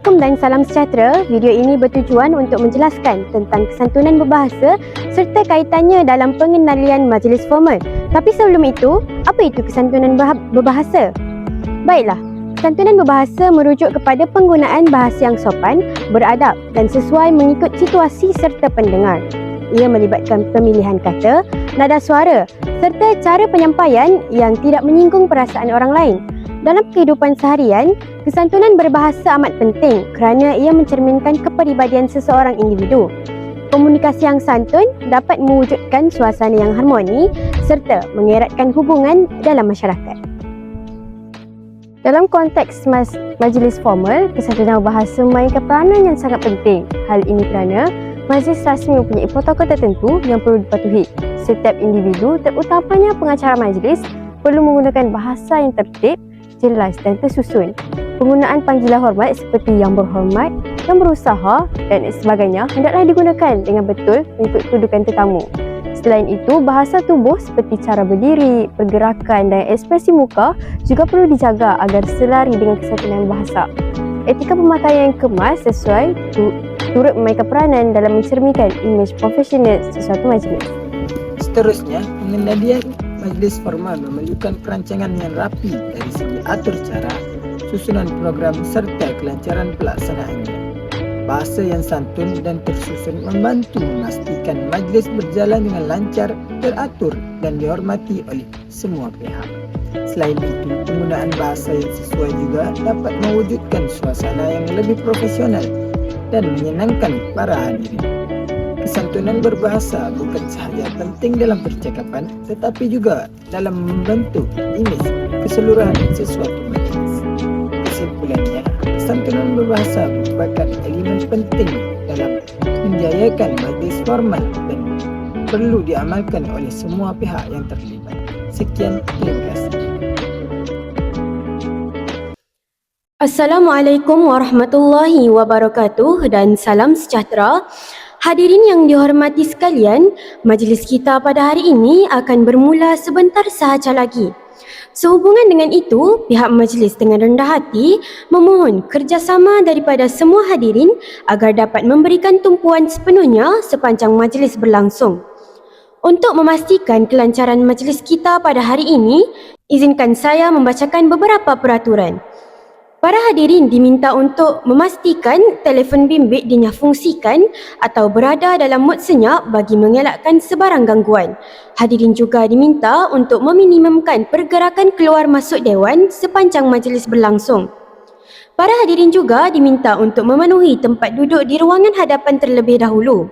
Assalamualaikum dan salam sejahtera. Video ini bertujuan untuk menjelaskan tentang kesantunan berbahasa serta kaitannya dalam pengendalian majlis formal. Tapi sebelum itu, apa itu kesantunan berbahasa? Baiklah, kesantunan berbahasa merujuk kepada penggunaan bahasa yang sopan, beradab dan sesuai mengikut situasi serta pendengar. Ia melibatkan pemilihan kata, nada suara serta cara penyampaian yang tidak menyinggung perasaan orang lain. Dalam kehidupan seharian, kesantunan berbahasa amat penting kerana ia mencerminkan kepribadian seseorang individu. Komunikasi yang santun dapat mewujudkan suasana yang harmoni serta mengeratkan hubungan dalam masyarakat. Dalam konteks majlis formal, kesantunan berbahasa memainkan peranan yang sangat penting. Hal ini kerana majlis rasmi mempunyai protokol tertentu yang perlu dipatuhi. Setiap individu, terutamanya pengacara majlis, perlu menggunakan bahasa yang tertib, jelas dan tersusun. Penggunaan panggilan hormat seperti yang berhormat, yang berusaha dan sebagainya hendaklah digunakan dengan betul mengikut kedudukan tetamu. Selain itu, bahasa tubuh seperti cara berdiri, pergerakan dan ekspresi muka juga perlu dijaga agar selari dengan kesantunan bahasa. Etika pemakaian yang kemas sesuai turut memainkan peranan dalam mencerminkan imej profesional sesuatu majlis. Seterusnya, pengendalian majlis formal memerlukan perancangan yang rapi dari segi atur cara, susunan program serta kelancaran pelaksanaannya. Bahasa yang santun dan tersusun membantu memastikan majlis berjalan dengan lancar, teratur dan dihormati oleh semua pihak. Selain itu, penggunaan bahasa yang sesuai juga dapat mewujudkan suasana yang lebih profesional dan menyenangkan para hadirin. Kesantunan berbahasa bukan sahaja penting dalam percakapan tetapi juga dalam membentuk imej keseluruhan sesuatu majlis. Kesimpulannya, kesantunan berbahasa merupakan elemen penting dalam menjayakan majlis formal dan perlu diamalkan oleh semua pihak yang terlibat. Sekian, terima kasih. Assalamualaikum warahmatullahi wabarakatuh dan salam sejahtera. Hadirin yang dihormati sekalian, majlis kita pada hari ini akan bermula sebentar sahaja lagi. Sehubungan dengan itu, pihak majlis dengan rendah hati memohon kerjasama daripada semua hadirin agar dapat memberikan tumpuan sepenuhnya sepanjang majlis berlangsung. Untuk memastikan kelancaran majlis kita pada hari ini, izinkan saya membacakan beberapa peraturan. Para hadirin diminta untuk memastikan telefon bimbit dinyafungsikan atau berada dalam mod senyap bagi mengelakkan sebarang gangguan. Hadirin juga diminta untuk meminimumkan pergerakan keluar masuk dewan sepanjang majlis berlangsung. Para hadirin juga diminta untuk memenuhi tempat duduk di ruangan hadapan terlebih dahulu.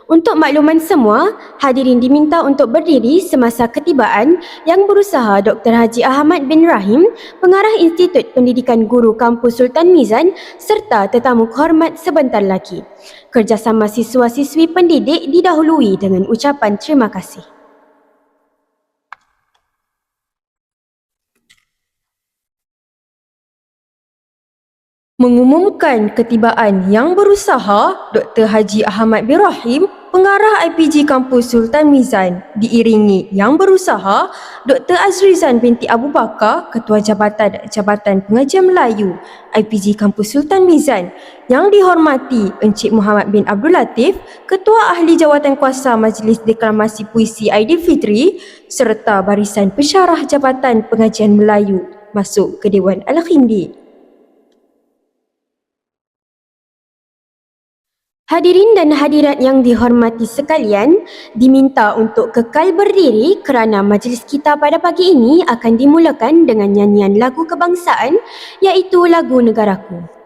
Untuk makluman semua, hadirin diminta untuk berdiri semasa ketibaan Yang Berusaha Dr. Haji Ahmad bin Rahim, Pengarah Institut Pendidikan Guru Kampus Sultan Mizan serta tetamu kehormat sebentar lagi. Kerjasama siswa-siswi pendidik didahului dengan ucapan terima kasih. Mengumumkan ketibaan Yang Berusaha Dr. Haji Ahmad bin Rahim, Pengarah IPG Kampus Sultan Mizan, diiringi Yang Berusaha Dr. Azrizan binti Abu Bakar, Ketua Jabatan Pengajian Melayu IPG Kampus Sultan Mizan, yang dihormati Encik Muhammad bin Abdul Latif, Ketua Ahli Jawatan Kuasa Majlis Deklamasi Puisi Aidilfitri serta barisan pensyarah Jabatan Pengajian Melayu masuk ke Dewan Al-Khindi. Hadirin dan hadirat yang dihormati sekalian, diminta untuk kekal berdiri kerana majlis kita pada pagi ini akan dimulakan dengan nyanyian lagu kebangsaan iaitu lagu Negaraku.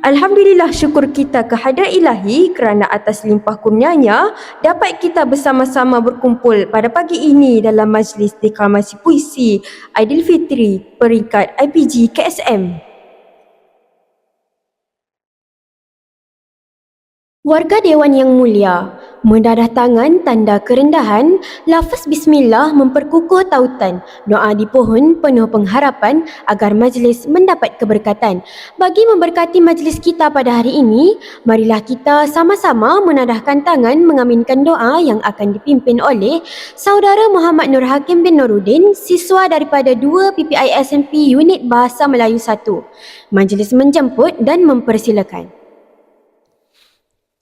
Alhamdulillah, syukur kita kehadrat Ilahi kerana atas limpah kurnianya dapat kita bersama-sama berkumpul pada pagi ini dalam majlis deklamasi puisi Aidilfitri peringkat IPG KSM. Warga Dewan yang mulia, mendadah tangan tanda kerendahan, lafaz bismillah memperkukuh tautan, doa di pohon penuh pengharapan agar majlis mendapat keberkatan. Bagi memberkati majlis kita pada hari ini, marilah kita sama-sama menadahkan tangan mengaminkan doa yang akan dipimpin oleh Saudara Muhammad Nur Hakim bin Nuruddin, siswa daripada 2 PPISMP Unit Bahasa Melayu 1. Majlis menjemput dan mempersilakan.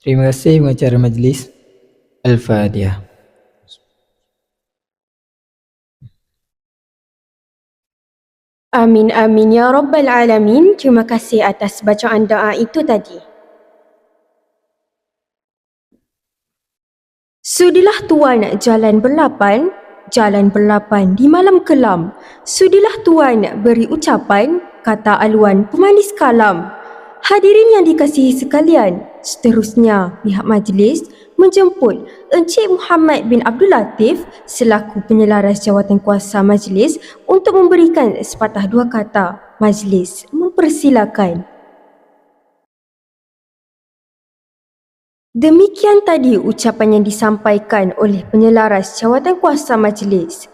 Terima kasih pengacara majlis. Al-Fatihah. Amin amin ya rabbal alamin. Terima kasih atas bacaan doa itu tadi. Sudilah tuan jalan berlapan di malam kelam. Sudilah tuan beri ucapan, kata aluan pemanis kalam. Hadirin yang dikasihi sekalian, seterusnya pihak majlis menjemput Encik Muhammad bin Abdul Latif selaku penyelaras jawatankuasa majlis untuk memberikan sepatah dua kata. Majlis mempersilakan. Demikian tadi ucapan yang disampaikan oleh penyelaras jawatankuasa majlis.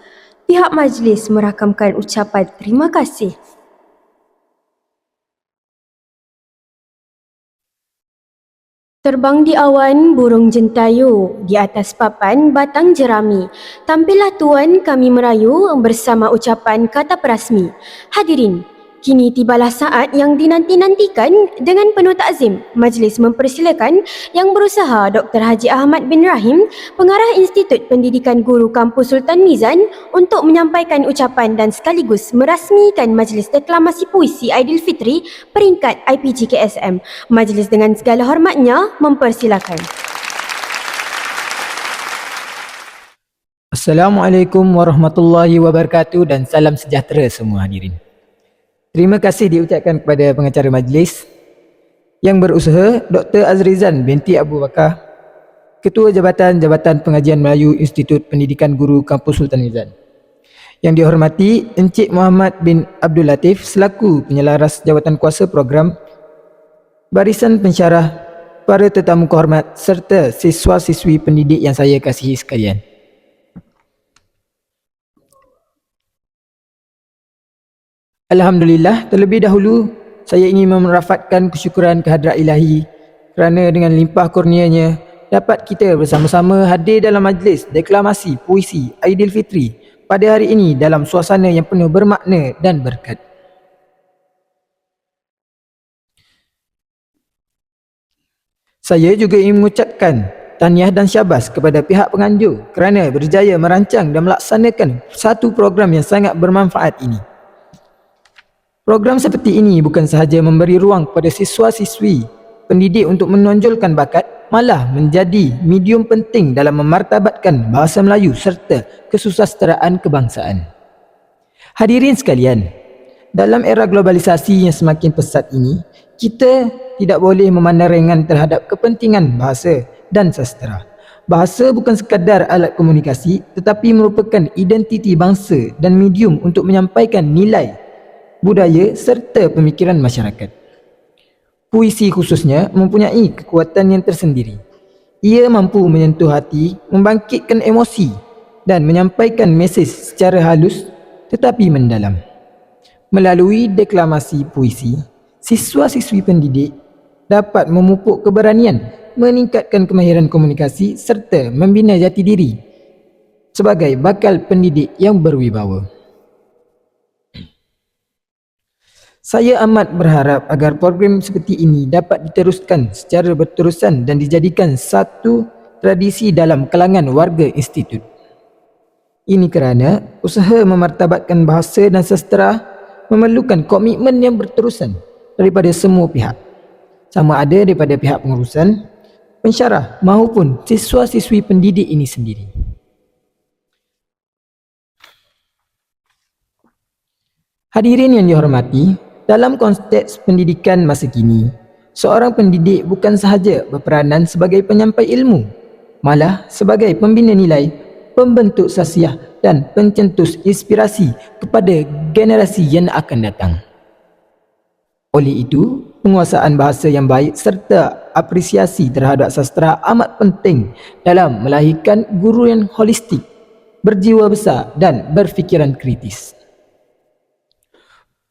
Pihak majlis merakamkan ucapan terima kasih. Terbang di awan burung jentayu, di atas papan batang jerami. Tampillah tuan kami merayu bersama ucapan kata perasmi. Hadirin, kini tibalah saat yang dinanti-nantikan. Dengan penuh takzim, majlis mempersilakan Yang Berusaha Dr. Haji Ahmad bin Rahim, Pengarah Institut Pendidikan Guru Kampus Sultan Mizan untuk menyampaikan ucapan dan sekaligus merasmikan Majlis Deklamasi Puisi Aidilfitri peringkat IPG KSM. Majlis dengan segala hormatnya mempersilakan. Assalamualaikum warahmatullahi wabarakatuh dan salam sejahtera semua hadirin. Terima kasih diucapkan kepada pengacara majlis Yang Berusaha Dr. Azrizan binti Abu Bakar, Ketua Jabatan Pengajian Melayu Institut Pendidikan Guru Kampus Sultan Mizan. Yang dihormati Encik Muhammad bin Abdul Latif selaku penyelaras jawatankuasa program, barisan pensyarah, para tetamu kehormat serta siswa-siswi pendidik yang saya kasihi sekalian. Alhamdulillah, terlebih dahulu saya ingin merafatkan kesyukuran kehadrat ilahi kerana dengan limpah kurnianya dapat kita bersama-sama hadir dalam majlis deklamasi puisi Aidilfitri pada hari ini dalam suasana yang penuh bermakna dan berkat. Saya juga ingin mengucapkan tahniah dan syabas kepada pihak penganjur kerana berjaya merancang dan melaksanakan satu program yang sangat bermanfaat ini. Program seperti ini bukan sahaja memberi ruang kepada siswa-siswi pendidik untuk menonjolkan bakat, malah menjadi medium penting dalam memartabatkan bahasa Melayu serta kesusasteraan kebangsaan. Hadirin sekalian, dalam era globalisasi yang semakin pesat ini, kita tidak boleh memandang ringan terhadap kepentingan bahasa dan sastera. Bahasa bukan sekadar alat komunikasi tetapi merupakan identiti bangsa dan medium untuk menyampaikan nilai budaya serta pemikiran masyarakat. Puisi khususnya mempunyai kekuatan yang tersendiri. Ia mampu menyentuh hati, membangkitkan emosi dan menyampaikan mesej secara halus tetapi mendalam. Melalui deklamasi puisi, siswa-siswi pendidik dapat memupuk keberanian, meningkatkan kemahiran komunikasi serta membina jati diri sebagai bakal pendidik yang berwibawa. Saya amat berharap agar program seperti ini dapat diteruskan secara berterusan dan dijadikan satu tradisi dalam kalangan warga institut. Ini kerana usaha memartabatkan bahasa dan sastera memerlukan komitmen yang berterusan daripada semua pihak, sama ada daripada pihak pengurusan, pensyarah maupun siswa-siswi pendidik ini sendiri. Hadirin yang dihormati, dalam konteks pendidikan masa kini, seorang pendidik bukan sahaja berperanan sebagai penyampai ilmu, malah sebagai pembina nilai, pembentuk sasiah dan pencetus inspirasi kepada generasi yang akan datang. Oleh itu, Penguasaan bahasa yang baik serta apresiasi terhadap sastra amat penting dalam melahirkan guru yang holistik, berjiwa besar dan berfikiran kritis.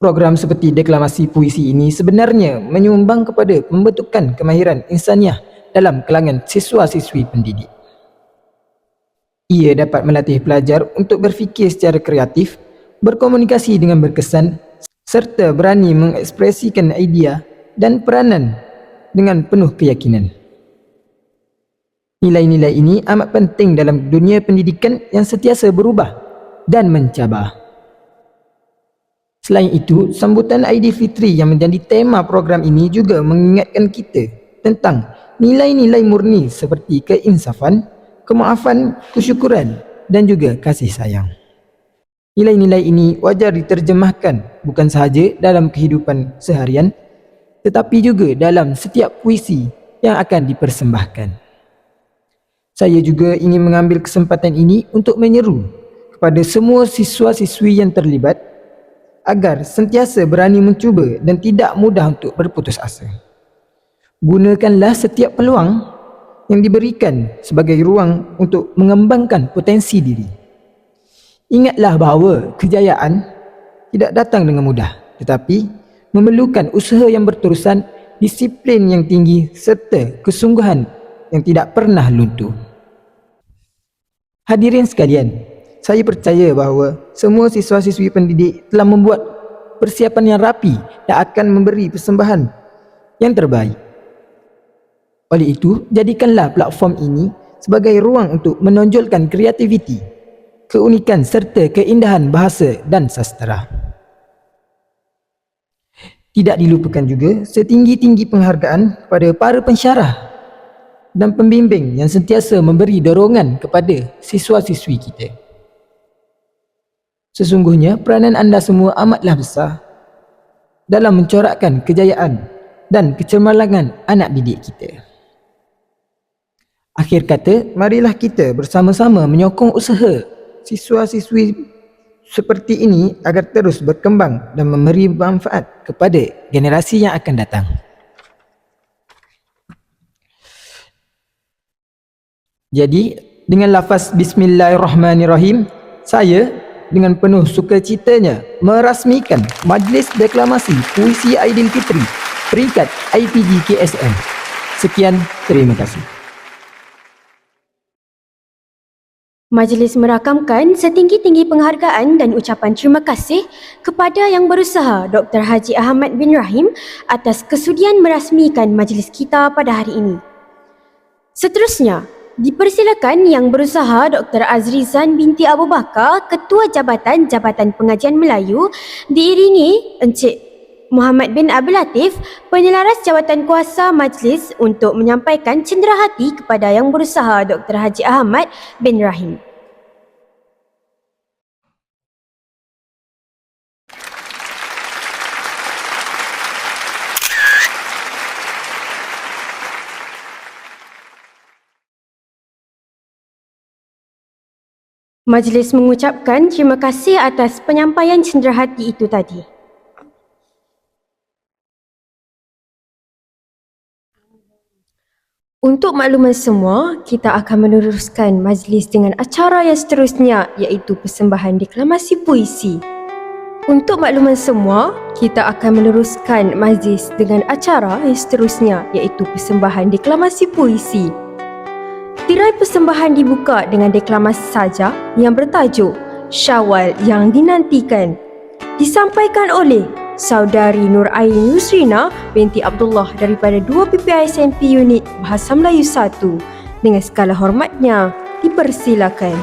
Program seperti deklamasi puisi ini sebenarnya menyumbang kepada pembentukan kemahiran insaniah dalam kalangan siswa-siswi pendidik. Ia dapat melatih pelajar untuk berfikir secara kreatif, berkomunikasi dengan berkesan serta berani mengekspresikan idea dan peranan dengan penuh keyakinan. Nilai-nilai ini amat penting dalam dunia pendidikan yang sentiasa berubah dan mencabar. Selain itu, sambutan Aidilfitri yang menjadi tema program ini juga mengingatkan kita tentang nilai-nilai murni seperti keinsafan, kemaafan, kesyukuran dan juga kasih sayang. Nilai-nilai ini wajar diterjemahkan bukan sahaja dalam kehidupan seharian tetapi juga dalam setiap puisi yang akan dipersembahkan. Saya juga ingin mengambil kesempatan ini untuk menyeru kepada semua siswa-siswi yang terlibat agar sentiasa berani mencuba dan tidak mudah untuk berputus asa. Gunakanlah setiap peluang yang diberikan sebagai ruang untuk mengembangkan potensi diri. Ingatlah bahawa kejayaan tidak datang dengan mudah, tetapi memerlukan usaha yang berterusan, disiplin yang tinggi serta kesungguhan yang tidak pernah luntur. Hadirin sekalian, saya percaya bahawa semua siswa-siswi pendidik telah membuat persiapan yang rapi dan akan memberi persembahan yang terbaik. Oleh itu, jadikanlah platform ini sebagai ruang untuk menonjolkan kreativiti, keunikan serta keindahan bahasa dan sastra. Tidak dilupakan juga setinggi-tinggi penghargaan kepada para pensyarah dan pembimbing yang sentiasa memberi dorongan kepada siswa-siswi kita. Sesungguhnya peranan anda semua amatlah besar dalam mencorakkan kejayaan dan kecemerlangan anak didik kita. Akhir kata, marilah kita bersama-sama menyokong usaha siswa-siswi seperti ini agar terus berkembang dan memberi manfaat kepada generasi yang akan datang. Jadi, dengan lafaz Bismillahirrahmanirrahim, saya dengan penuh sukacitanya merasmikan Majlis Deklamasi Puisi Aidilfitri peringkat IPG KSM. Sekian, terima kasih. Majlis merakamkan setinggi-tinggi penghargaan dan ucapan terima kasih kepada Yang Berusaha Dr. Haji Ahmad bin Rahim atas kesudian merasmikan majlis kita pada hari ini. Seterusnya, dipersilakan Yang Berusaha Dr. Azrizan binti Abu Bakar, Ketua Jabatan Pengajian Melayu, diiringi Encik Muhammad bin Abdul Latif, Penyelaras Jawatan Kuasa Majlis untuk menyampaikan cenderahati kepada Yang Berusaha Dr. Haji Ahmad bin Rahim. Majlis mengucapkan terima kasih atas penyampaian cenderahati itu tadi. Untuk makluman semua, kita akan meneruskan majlis dengan acara yang seterusnya iaitu persembahan deklamasi puisi. Untuk makluman semua, kita akan meneruskan majlis dengan acara yang seterusnya iaitu persembahan deklamasi puisi. Tirai persembahan dibuka dengan deklamasi saja yang bertajuk Syawal yang Dinantikan. Disampaikan oleh Saudari Nur Ain Yusrina binti Abdullah daripada 2 PPI SMP Unit Bahasa Melayu 1. Dengan segala hormatnya, dipersilakan.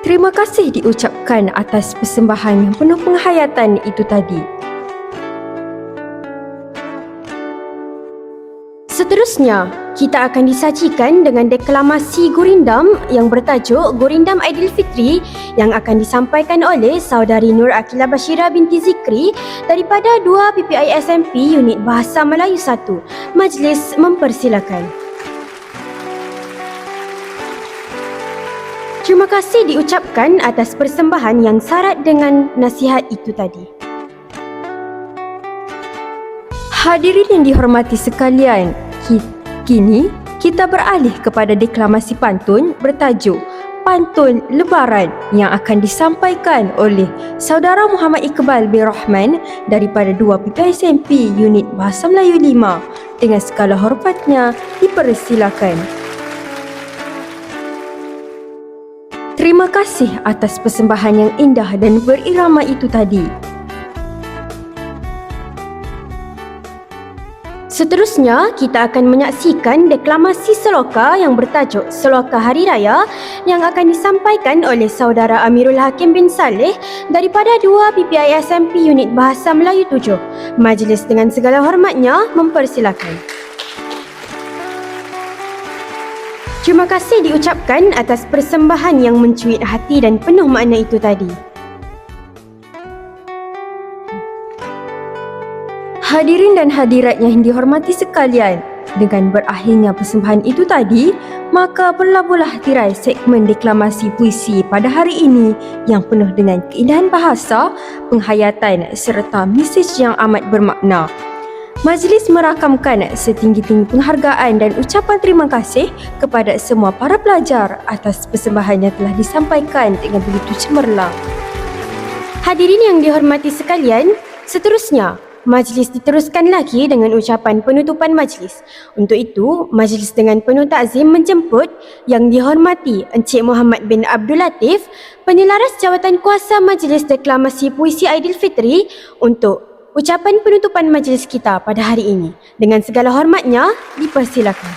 Terima kasih diucapkan atas persembahan yang penuh penghayatan itu tadi. Seterusnya, kita akan disajikan dengan deklamasi gurindam yang bertajuk Gurindam Aidilfitri yang akan disampaikan oleh Saudari Nur Akila Bashira binti Zikri daripada 2 PPI SMP Unit Bahasa Melayu 1. Majlis mempersilakan. Terima kasih diucapkan atas persembahan yang syarat dengan nasihat itu tadi. Hadirin yang dihormati sekalian, kini kita beralih kepada deklamasi pantun bertajuk Pantun Lebaran yang akan disampaikan oleh Saudara Muhammad Iqbal bin Rahman daripada 2 PPSMP Unit Bahasa Melayu 5. Dengan segala hormatnya, dipersilakan. Terima kasih atas persembahan yang indah dan berirama itu tadi. Seterusnya, kita akan menyaksikan deklamasi seloka yang bertajuk Seloka Hari Raya yang akan disampaikan oleh Saudara Amirul Hakim bin Saleh daripada 2 PPISMP Unit Bahasa Melayu 7. Majlis dengan segala hormatnya mempersilakan. Terima kasih diucapkan atas persembahan yang mencuit hati dan penuh makna itu tadi. Hadirin dan hadirat yang dihormati sekalian, dengan berakhirnya persembahan itu tadi, maka berlabuhlah tirai segmen deklamasi puisi pada hari ini yang penuh dengan keindahan bahasa, penghayatan serta mesej yang amat bermakna. Majlis merakamkan setinggi-tinggi penghargaan dan ucapan terima kasih kepada semua para pelajar atas persembahan yang telah disampaikan dengan begitu cemerlang. Hadirin yang dihormati sekalian, seterusnya majlis diteruskan lagi dengan ucapan penutupan majlis. Untuk itu, majlis dengan penuh takzim menjemput Yang dihormati Encik Muhammad bin Abdul Latif, Penyelaras Jawatan Kuasa Majlis Deklamasi Puisi Aidilfitri untuk ucapan penutupan majlis kita pada hari ini. Dengan segala hormatnya, dipersilakan.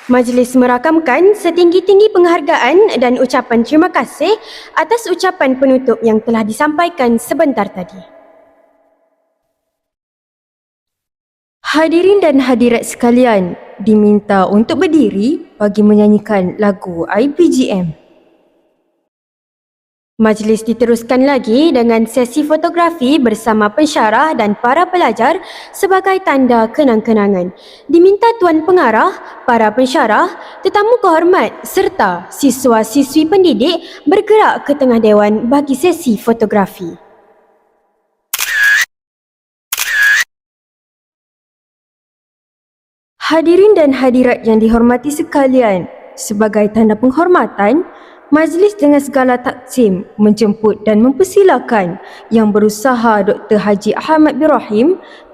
Majlis merakamkan setinggi-tinggi penghargaan dan ucapan terima kasih atas ucapan penutup yang telah disampaikan sebentar tadi. Hadirin dan hadirat sekalian, diminta untuk berdiri bagi menyanyikan lagu IPGM. Majlis diteruskan lagi dengan sesi fotografi bersama pensyarah dan para pelajar sebagai tanda kenang-kenangan. Diminta Tuan Pengarah, para pensyarah, tetamu kehormat serta siswa-siswi pendidik bergerak ke tengah dewan bagi sesi fotografi. Hadirin dan hadirat yang dihormati sekalian, sebagai tanda penghormatan, majlis dengan segala takzim menjemput dan mempersilakan Yang Berusaha Dr. Haji Ahmad bin Rahim,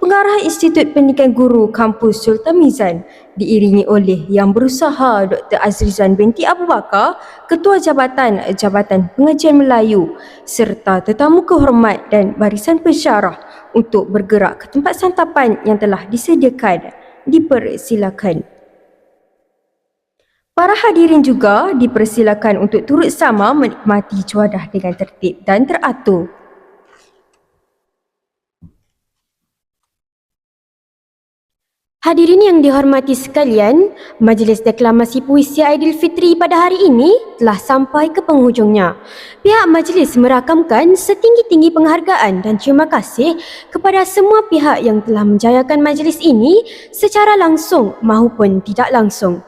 Pengarah Institut Pendidikan Guru Kampus Sultan Mizan, diiringi oleh Yang Berusaha Dr. Azrizan binti Abu Bakar, Ketua Jabatan Pengajian Melayu, serta tetamu kehormat dan barisan pensyarah untuk bergerak ke tempat santapan yang telah disediakan. Dipersilakan. Para hadirin juga dipersilakan untuk turut sama menikmati cuadah dengan tertib dan teratur. Hadirin yang dihormati sekalian, majlis deklamasi puisi Aidilfitri pada hari ini telah sampai ke penghujungnya. Pihak majlis merakamkan setinggi-tinggi penghargaan dan terima kasih kepada semua pihak yang telah menjayakan majlis ini secara langsung maupun tidak langsung.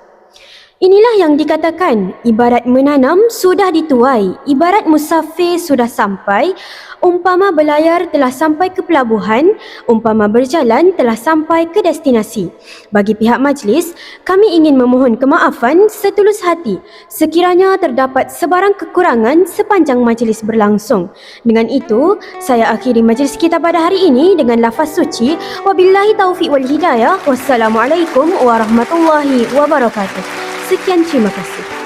Inilah yang dikatakan, ibarat menanam sudah dituai, ibarat musafir sudah sampai, umpama berlayar telah sampai ke pelabuhan, umpama berjalan telah sampai ke destinasi. Bagi pihak majlis, kami ingin memohon kemaafan setulus hati sekiranya terdapat sebarang kekurangan sepanjang majlis berlangsung. Dengan itu, saya akhiri majlis kita pada hari ini dengan lafaz suci, wabillahi taufiq wal hidayah, wassalamualaikum warahmatullahi wabarakatuh. Sekian, terima kasih.